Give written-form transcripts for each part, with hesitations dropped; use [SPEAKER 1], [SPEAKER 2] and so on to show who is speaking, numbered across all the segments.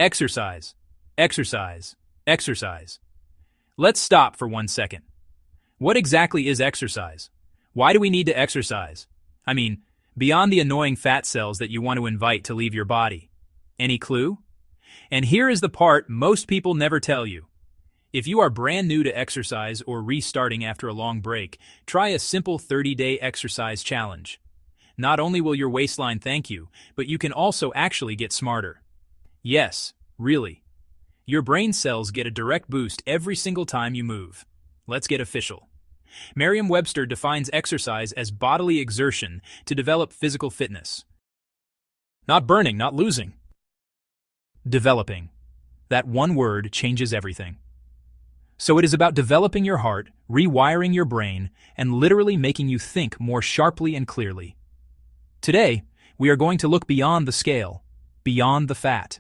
[SPEAKER 1] Exercise, exercise, exercise. Let's stop for 1 second. What exactly is exercise? Why do we need to exercise? I mean, beyond the annoying fat cells that you want to invite to leave your body. Any clue? And here is the part most people never tell you. If you are brand new to exercise or restarting after a long break, try a simple 30-day exercise challenge. Not only will your waistline thank you, but you can also actually get smarter. Yes, really. Your brain cells get a direct boost every single time you move. Let's get official. Merriam-Webster defines exercise as bodily exertion to develop physical fitness. Not burning, not losing. Developing. That one word changes everything. So it is about developing your heart, rewiring your brain, and literally making you think more sharply and clearly. Today, we are going to look beyond the scale, beyond the fat,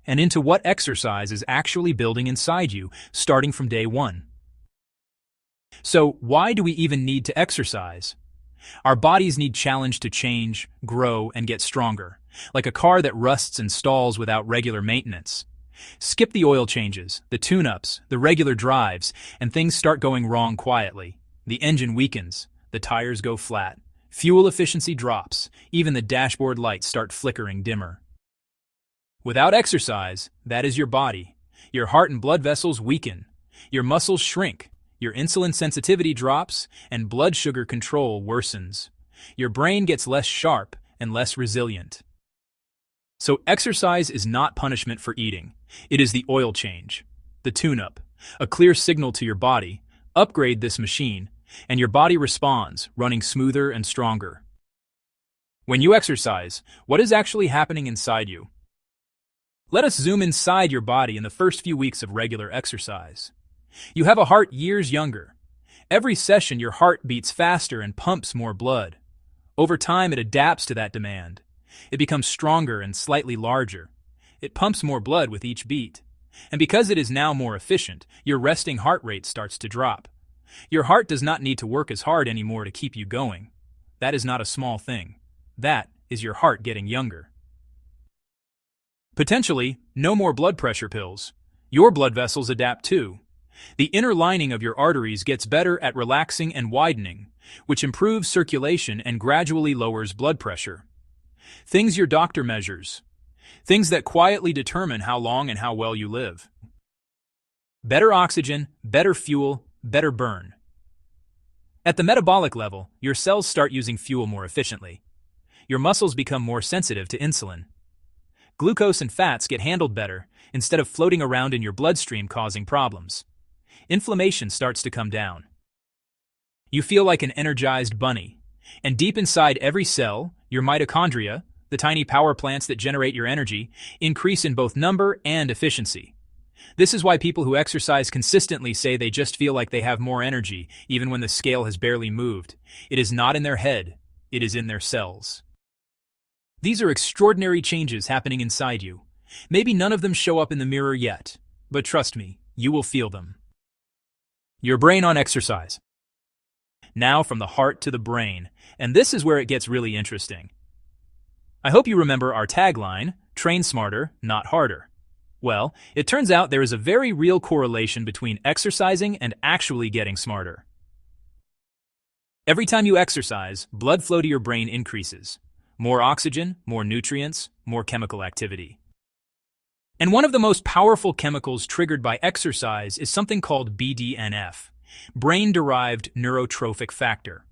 [SPEAKER 1] and into what exercise is actually building inside you, starting from day one. So, why do we even need to exercise? Our bodies need challenge to change, grow, and get stronger, like a car that rusts and stalls without regular maintenance. Skip the oil changes, the tune-ups, the regular drives, and things start going wrong quietly. The engine weakens, the tires go flat, fuel efficiency drops, even the dashboard lights start flickering dimmer. Without exercise, that is your body. Your heart and blood vessels weaken, your muscles shrink, your insulin sensitivity drops, and blood sugar control worsens. Your brain gets less sharp and less resilient. So exercise is not punishment for eating. It is the oil change, the tune-up, a clear signal to your body, upgrade this machine, and your body responds, running smoother and stronger. When you exercise, what is actually happening inside you? Let us zoom inside your body in the first few weeks of regular exercise. You have a heart years younger. Every session your heart beats faster and pumps more blood. Over time it adapts to that demand. It becomes stronger and slightly larger. It pumps more blood with each beat. And because it is now more efficient, your resting heart rate starts to drop. Your heart does not need to work as hard anymore to keep you going. That is not a small thing. That is your heart getting younger. Potentially, no more blood pressure pills. Your blood vessels adapt too. The inner lining of your arteries gets better at relaxing and widening, which improves circulation and gradually lowers blood pressure. Things your doctor measures. Things that quietly determine how long and how well you live. Better oxygen, better fuel, better burn. At the metabolic level, your cells start using fuel more efficiently. Your muscles become more sensitive to insulin. Glucose and fats get handled better instead of floating around in your bloodstream causing problems. Inflammation starts to come down. You feel like an energized bunny, and deep inside every cell, your mitochondria, the tiny power plants that generate your energy, increase in both number and efficiency. This is why people who exercise consistently say they just feel like they have more energy, even when the scale has barely moved. It is not in their head, it is in their cells. These are extraordinary changes happening inside you. Maybe none of them show up in the mirror yet, but trust me, you will feel them. Your brain on exercise. Now from the heart to the brain, and this is where it gets really interesting. I hope you remember our tagline, train smarter, not harder. Well, it turns out there is a very real correlation between exercising and actually getting smarter. Every time you exercise, blood flow to your brain increases. More oxygen, more nutrients, more chemical activity. And one of the most powerful chemicals triggered by exercise is something called BDNF, brain-derived neurotrophic factor.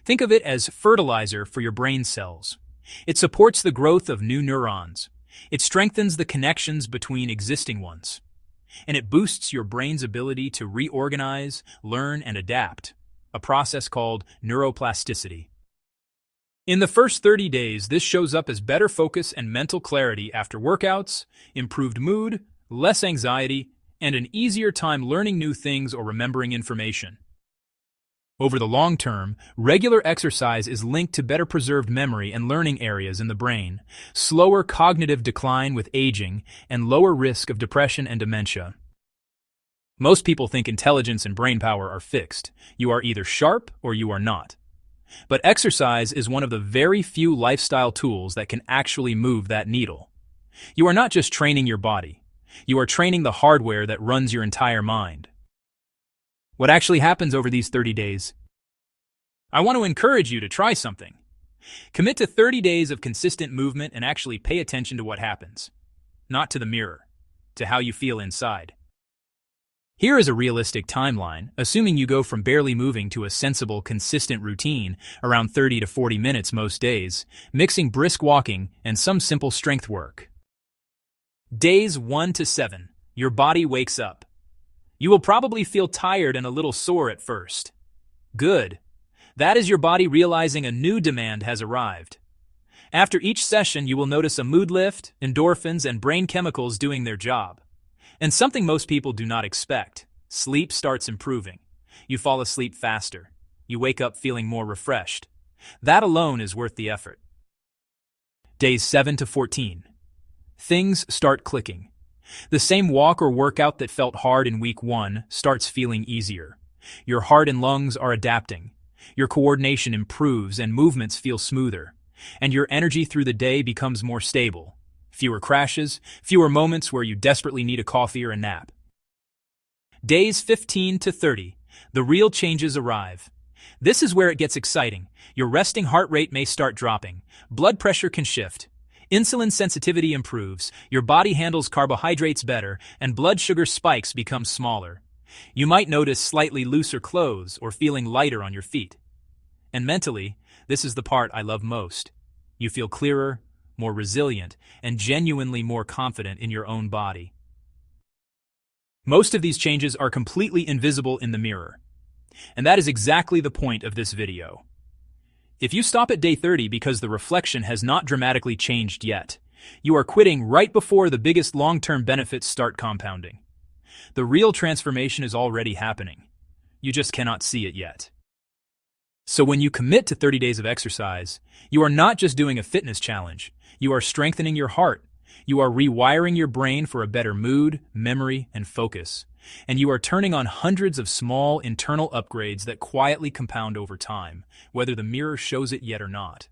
[SPEAKER 1] Think of it as fertilizer for your brain cells. It supports the growth of new neurons. It strengthens the connections between existing ones. And it boosts your brain's ability to reorganize, learn, and adapt, a process called neuroplasticity. In the first 30 days, this shows up as better focus and mental clarity after workouts, improved mood, less anxiety, and an easier time learning new things or remembering information. Over the long term, regular exercise is linked to better preserved memory and learning areas in the brain, slower cognitive decline with aging, and lower risk of depression and dementia. Most people think intelligence and brain power are fixed. You are either sharp or you are not. But exercise is one of the very few lifestyle tools that can actually move that needle. You are not just training your body. You are training the hardware that runs your entire mind. What actually happens over these 30 days? I want to encourage you to try something. Commit to 30 days of consistent movement and actually pay attention to what happens. Not to the mirror, to how you feel inside. Here is a realistic timeline, assuming you go from barely moving to a sensible, consistent routine around 30 to 40 minutes most days, mixing brisk walking and some simple strength work. Days 1 to 7, your body wakes up. You will probably feel tired and a little sore at first. Good. That is your body realizing a new demand has arrived. After each session, you will notice a mood lift, endorphins, and brain chemicals doing their job. And something most people do not expect. Sleep starts improving. You fall asleep faster. You wake up feeling more refreshed. That alone is worth the effort. Days 7 to 14. Things start clicking. The same walk or workout that felt hard in week 1 starts feeling easier. Your heart and lungs are adapting. Your coordination improves and movements feel smoother. And your energy through the day becomes more stable. Fewer crashes, fewer moments where you desperately need a coffee or a nap. Days 15 to 30. The real changes arrive. This is where it gets exciting. Your resting heart rate may start dropping. Blood pressure can shift. Insulin sensitivity improves. Your body handles carbohydrates better, and blood sugar spikes become smaller. You might notice slightly looser clothes or feeling lighter on your feet. And mentally, this is the part I love most. You feel clearer, more resilient, and genuinely more confident in your own body. Most of these changes are completely invisible in the mirror. And that is exactly the point of this video. If you stop at day 30 because the reflection has not dramatically changed yet, you are quitting right before the biggest long-term benefits start compounding. The real transformation is already happening. You just cannot see it yet. So when you commit to 30 days of exercise, you are not just doing a fitness challenge. You are strengthening your heart. You are rewiring your brain for a better mood, memory, and focus. And you are turning on hundreds of small internal upgrades that quietly compound over time, whether the mirror shows it yet or not.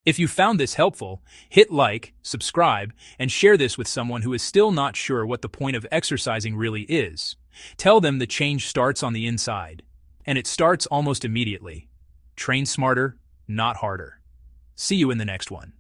[SPEAKER 1] If you found this helpful, hit like, subscribe, and share this with someone who is still not sure what the point of exercising really is. Tell them the change starts on the inside. And it starts almost immediately. Train smarter, not harder. See you in the next one.